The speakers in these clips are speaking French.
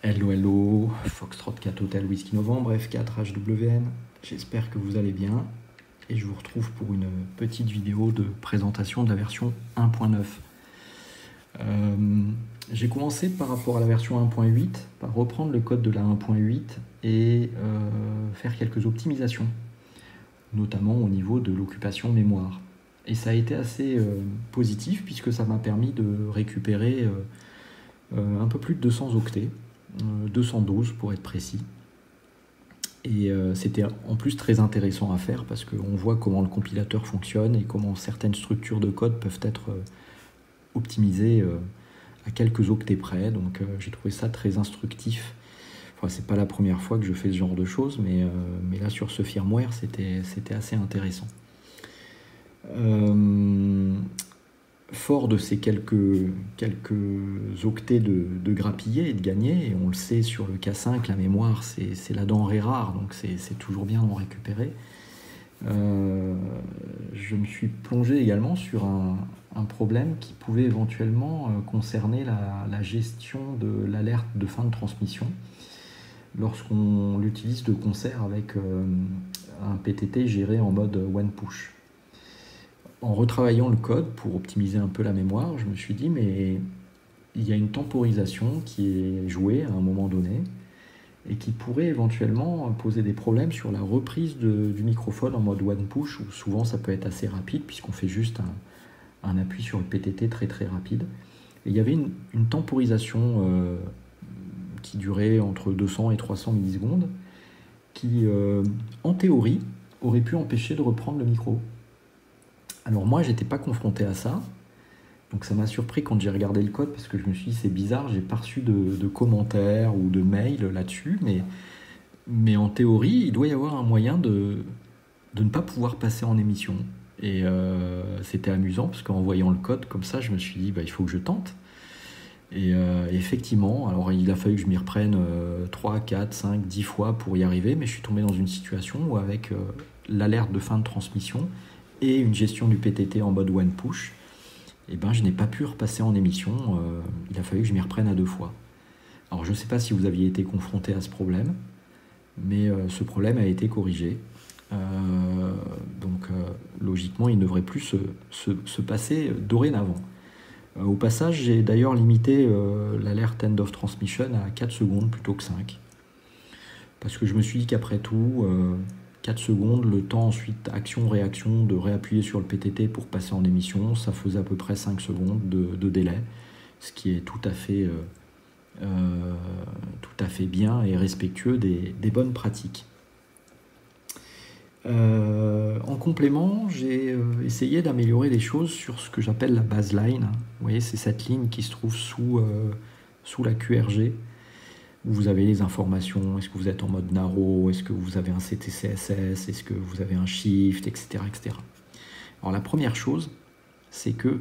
Hello, hello, Foxtrot 4 Hotel Whisky Novembre, F4 HWN, j'espère que vous allez bien et je vous retrouve pour une petite vidéo de présentation de la version 1.9. J'ai commencé par rapport à la version 1.8 par reprendre le code de la 1.8 et faire quelques optimisations, notamment au niveau de l'occupation mémoire. Et ça a été assez positif puisque ça m'a permis de récupérer un peu plus de 200 octets. 212 pour être précis. Et c'était en plus très intéressant à faire parce qu'on voit comment le compilateur fonctionne et comment certaines structures de code peuvent être optimisées à quelques octets près. Donc j'ai trouvé ça très instructif. Enfin, c'est pas la première fois que je fais ce genre de choses, mais là sur ce firmware, c'était assez intéressant. Fort de ces quelques octets de grappiller et de gagner, et on le sait sur le K5, la mémoire c'est la denrée rare, donc c'est toujours bien d'en récupérer. Je me suis plongé également sur un problème qui pouvait éventuellement concerner la gestion de l'alerte de fin de transmission lorsqu'on l'utilise de concert avec un PTT géré en mode one push. En retravaillant le code pour optimiser un peu la mémoire, je me suis dit mais il y a une temporisation qui est jouée à un moment donné et qui pourrait éventuellement poser des problèmes sur la reprise du microphone en mode one push, où souvent ça peut être assez rapide puisqu'on fait juste un appui sur le PTT très très rapide. Et il y avait une temporisation qui durait entre 200 et 300 millisecondes qui, en théorie, aurait pu empêcher de reprendre le micro. Alors moi, j'étais pas confronté à ça, donc ça m'a surpris quand j'ai regardé le code parce que je me suis dit c'est bizarre, j'ai pas reçu de commentaires ou de mails là-dessus, mais en théorie, il doit y avoir un moyen de ne pas pouvoir passer en émission. Et c'était amusant parce qu'en voyant le code comme ça, je me suis dit bah, il faut que je tente. Et effectivement, alors il a fallu que je m'y reprenne 3, 4, 5, 10 fois pour y arriver, mais je suis tombé dans une situation où avec l'alerte de fin de transmission et une gestion du PTT en mode one push, et ben, je n'ai pas pu repasser en émission. Il a fallu que je m'y reprenne à 2 fois. Alors je ne sais pas si vous aviez été confronté à ce problème, mais ce problème a été corrigé. Donc logiquement, il ne devrait plus se passer dorénavant. Au passage, j'ai d'ailleurs limité l'alerte end of transmission à 4 secondes plutôt que 5. Parce que je me suis dit qu'après tout, 4 secondes, le temps ensuite action-réaction de réappuyer sur le PTT pour passer en émission, ça faisait à peu près 5 secondes de délai, ce qui est tout à fait bien et respectueux des bonnes pratiques. En complément, j'ai essayé d'améliorer les choses sur ce que j'appelle la baseline. Vous voyez, c'est cette ligne qui se trouve sous la QRG, où vous avez les informations, est-ce que vous êtes en mode narrow, est-ce que vous avez un CTCSS, est-ce que vous avez un shift, etc., etc. Alors la première chose, c'est que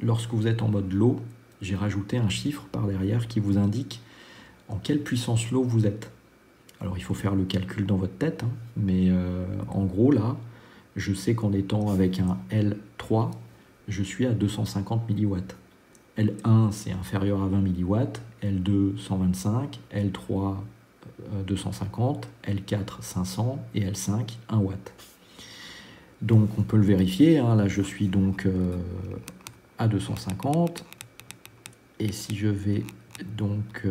lorsque vous êtes en mode low, j'ai rajouté un chiffre par derrière qui vous indique en quelle puissance low vous êtes. Alors il faut faire le calcul dans votre tête, hein, mais en gros là, je sais qu'en étant avec un L3, je suis à 250 mW. L1 c'est inférieur à 20 mW, L2 125, L3 250, L4 500 et L5 1 W. Donc on peut le vérifier, hein, là je suis donc à 250, et si je vais donc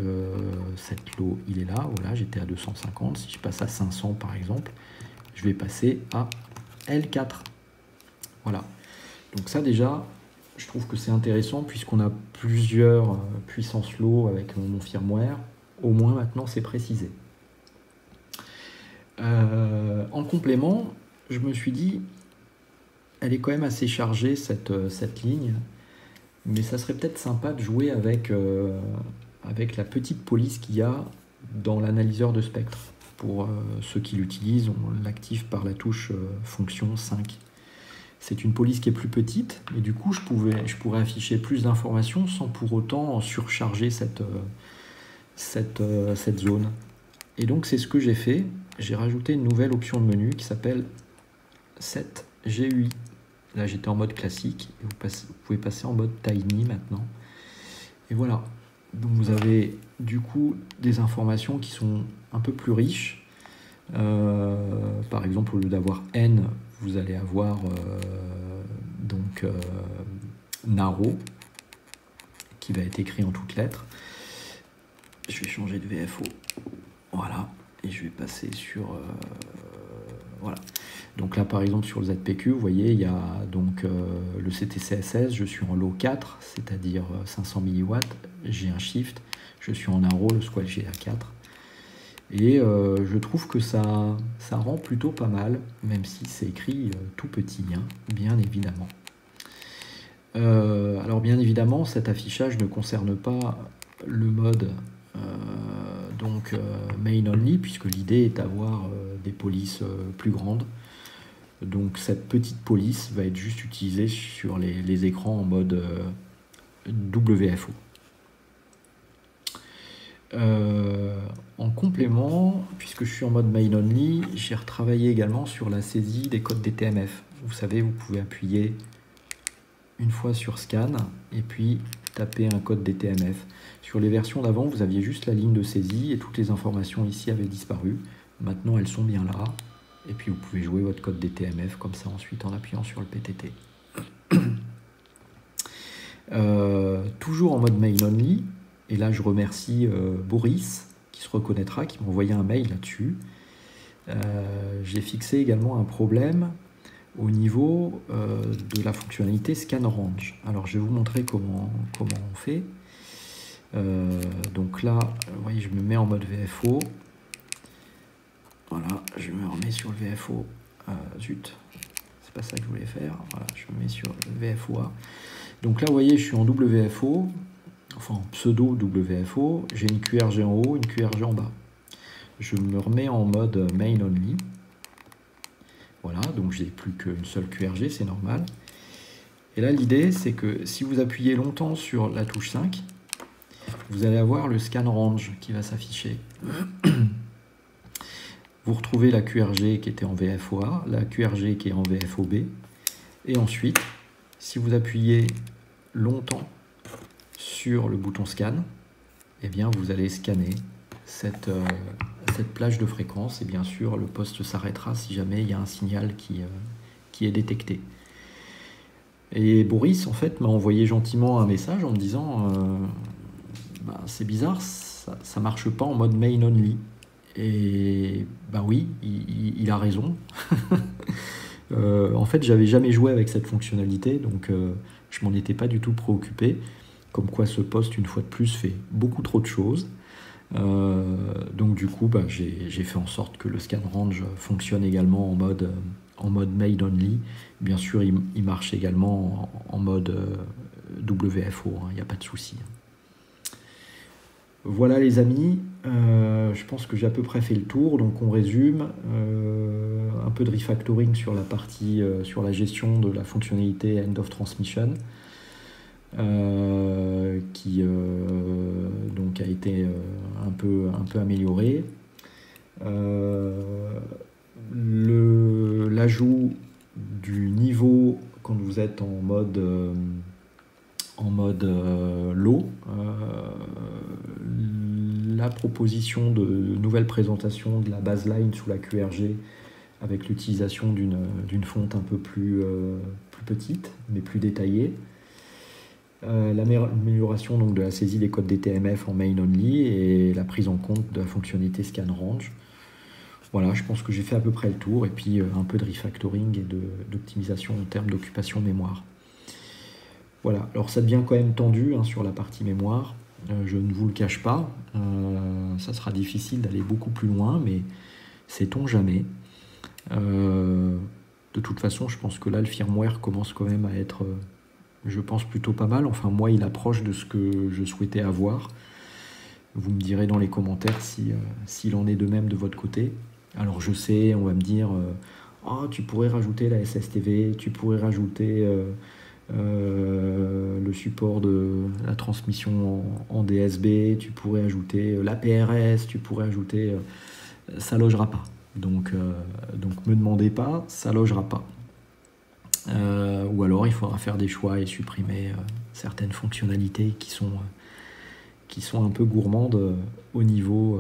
cette low, il est là, voilà, j'étais à 250, si je passe à 500 par exemple, je vais passer à L4. Voilà, donc ça déjà, je trouve que c'est intéressant puisqu'on a plusieurs puissances low avec mon firmware, au moins maintenant c'est précisé. En complément, je me suis dit, elle est quand même assez chargée cette ligne, mais ça serait peut-être sympa de jouer avec la petite police qu'il y a dans l'analyseur de spectre. Pour ceux qui l'utilisent, on l'active par la touche fonction 5. C'est une police qui est plus petite, et du coup je pourrais afficher plus d'informations sans pour autant surcharger cette zone. Et donc c'est ce que j'ai fait. J'ai rajouté une nouvelle option de menu qui s'appelle Set GUI. Là j'étais en mode classique, et vous pouvez passer en mode tiny maintenant. Et voilà, donc vous avez du coup des informations qui sont un peu plus riches. Par exemple, au lieu d'avoir N, vous allez avoir Naro, qui va être écrit en toutes lettres. Je vais changer de VFO. Voilà. Et je vais passer sur... voilà. Donc là, par exemple, sur le ZPQ, vous voyez, il y a donc le CTCSS, je suis en low 4, c'est-à-dire 500 mW. J'ai un shift, je suis en Naro, le Squall GA4. Et je trouve que ça rend plutôt pas mal, même si c'est écrit tout petit, hein, bien évidemment. Alors bien évidemment, cet affichage ne concerne pas le mode main only, puisque l'idée est d'avoir des polices plus grandes. Donc cette petite police va être juste utilisée sur les écrans en mode WFO. En complément, puisque je suis en mode main only, j'ai retravaillé également sur la saisie des codes DTMF. Vous savez, vous pouvez appuyer une fois sur scan et puis taper un code DTMF. Sur les versions d'avant, vous aviez juste la ligne de saisie et toutes les informations ici avaient disparu. Maintenant, elles sont bien là. Et puis, vous pouvez jouer votre code DTMF comme ça ensuite en appuyant sur le PTT. Toujours en mode main only. Et là, je remercie Boris, qui se reconnaîtra, qui m'a envoyé un mail là-dessus. J'ai fixé également un problème au niveau de la fonctionnalité Scan Range. Alors, je vais vous montrer comment on fait. Donc là, vous voyez, je me mets en mode VFO. Voilà, je me remets sur le VFO. Zut, c'est pas ça que je voulais faire. Voilà, je me mets sur le VFOA. Donc là, vous voyez, je suis en WFO. Enfin, pseudo WFO, j'ai une QRG en haut, une QRG en bas. Je me remets en mode main only. Voilà, donc j'ai plus qu'une seule QRG, c'est normal. Et là, l'idée, c'est que si vous appuyez longtemps sur la touche 5, vous allez avoir le scan range qui va s'afficher. Vous retrouvez la QRG qui était en VFOA, la QRG qui est en VFOB. Et ensuite, si vous appuyez longtemps sur le bouton scan, eh bien vous allez scanner cette plage de fréquence et bien sûr le poste s'arrêtera si jamais il y a un signal qui est détecté. Et Boris en fait m'a envoyé gentiment un message en me disant c'est bizarre, ça marche pas en mode main only. Et oui, il a raison. En fait, j'avais jamais joué avec cette fonctionnalité, donc je m'en étais pas du tout préoccupé. Comme quoi ce poste, une fois de plus, fait beaucoup trop de choses. Donc du coup, j'ai fait en sorte que le scan range fonctionne également en mode main only. Bien sûr, il marche également en mode WFO, il n'y a pas de souci. Voilà les amis, je pense que j'ai à peu près fait le tour, donc on résume. Un peu de refactoring sur la partie, sur la gestion de la fonctionnalité End of Transmission. Qui donc a été un peu amélioré. L'ajout du niveau quand vous êtes en mode low, la proposition de nouvelle présentation de la baseline sous la QRG avec l'utilisation d'une fonte un peu plus petite mais plus détaillée. L'amélioration donc de la saisie des codes DTMF en main only et la prise en compte de la fonctionnalité scan range. Voilà, je pense que j'ai fait à peu près le tour et puis un peu de refactoring et d'optimisation en termes d'occupation mémoire. Voilà, alors ça devient quand même tendu sur la partie mémoire, je ne vous le cache pas, ça sera difficile d'aller beaucoup plus loin, mais sait-on jamais. De toute façon, je pense que là le firmware commence quand même à être... je pense plutôt pas mal, enfin moi il approche de ce que je souhaitais avoir. Vous me direz dans les commentaires s'il en est de même de votre côté. Alors je sais, on va me dire tu pourrais rajouter la SSTV, tu pourrais rajouter le support de la transmission en DSB, tu pourrais ajouter la PRS, tu pourrais ajouter... ça logera pas. Donc me demandez pas, ça logera pas. Ou alors il faudra faire des choix et supprimer certaines fonctionnalités qui qui sont un peu gourmandes au niveau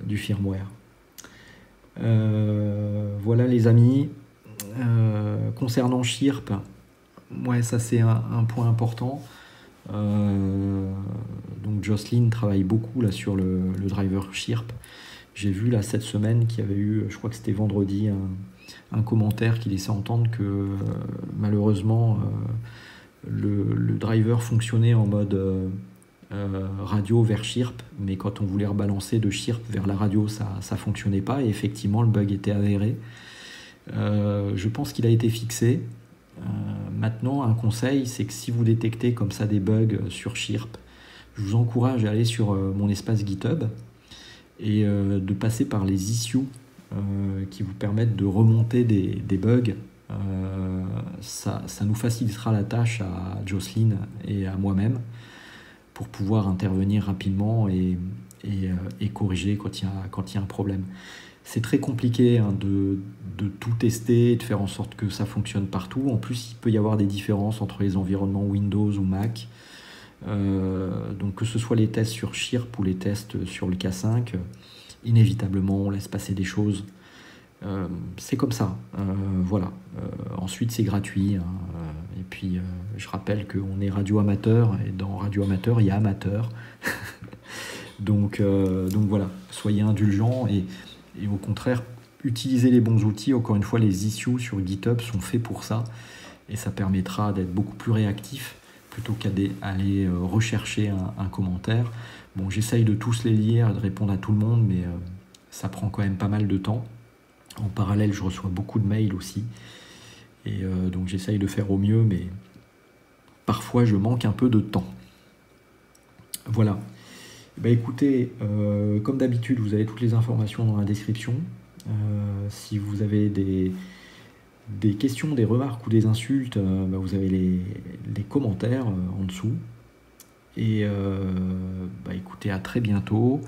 du firmware. Voilà les amis. Concernant Chirp, ouais, ça c'est un point important. Donc Jocelyn travaille beaucoup là sur le driver Chirp. J'ai vu là cette semaine qu'il y avait eu, je crois que c'était vendredi, un commentaire qui laissait entendre que malheureusement le driver fonctionnait en mode radio vers Chirp, mais quand on voulait rebalancer de Chirp vers la radio, ça fonctionnait pas, et effectivement le bug était avéré. Je pense qu'il a été fixé. Maintenant, un conseil, c'est que si vous détectez comme ça des bugs sur Chirp, je vous encourage à aller sur mon espace GitHub et de passer par les issues qui vous permettent de remonter des bugs. Ça nous facilitera la tâche à Jocelyn et à moi-même pour pouvoir intervenir rapidement et corriger quand il y a un problème. C'est très compliqué de tout tester, de faire en sorte que ça fonctionne partout. En plus, il peut y avoir des différences entre les environnements Windows ou Mac. Donc que ce soit les tests sur Chirp ou les tests sur le K5, inévitablement on laisse passer des choses. C'est comme ça. Voilà. Ensuite, c'est gratuit. Et puis, je rappelle qu'on est radio amateur, et dans radio amateur, il y a amateur. donc voilà, soyez indulgents et au contraire, utilisez les bons outils. Encore une fois, les issues sur GitHub sont faits pour ça, et ça permettra d'être beaucoup plus réactif plutôt qu'à aller rechercher un commentaire. Bon, j'essaye de tous les lire, de répondre à tout le monde, mais ça prend quand même pas mal de temps. En parallèle, je reçois beaucoup de mails aussi, et donc j'essaye de faire au mieux, mais parfois je manque un peu de temps. Voilà. Bah écoutez, comme d'habitude, vous avez toutes les informations dans la description. Si vous avez des questions, des remarques ou des insultes, vous avez les commentaires en dessous. Et écoutez, à très bientôt.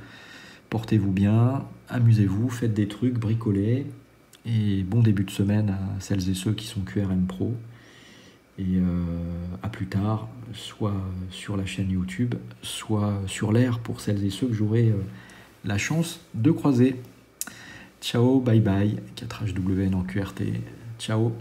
Portez-vous bien, amusez-vous, faites des trucs, bricolez. Et bon début de semaine à celles et ceux qui sont QRM Pro. Et à plus tard, soit sur la chaîne YouTube, soit sur l'air pour celles et ceux que j'aurai la chance de croiser. Ciao, bye bye, 4HWN en QRT. Ciao.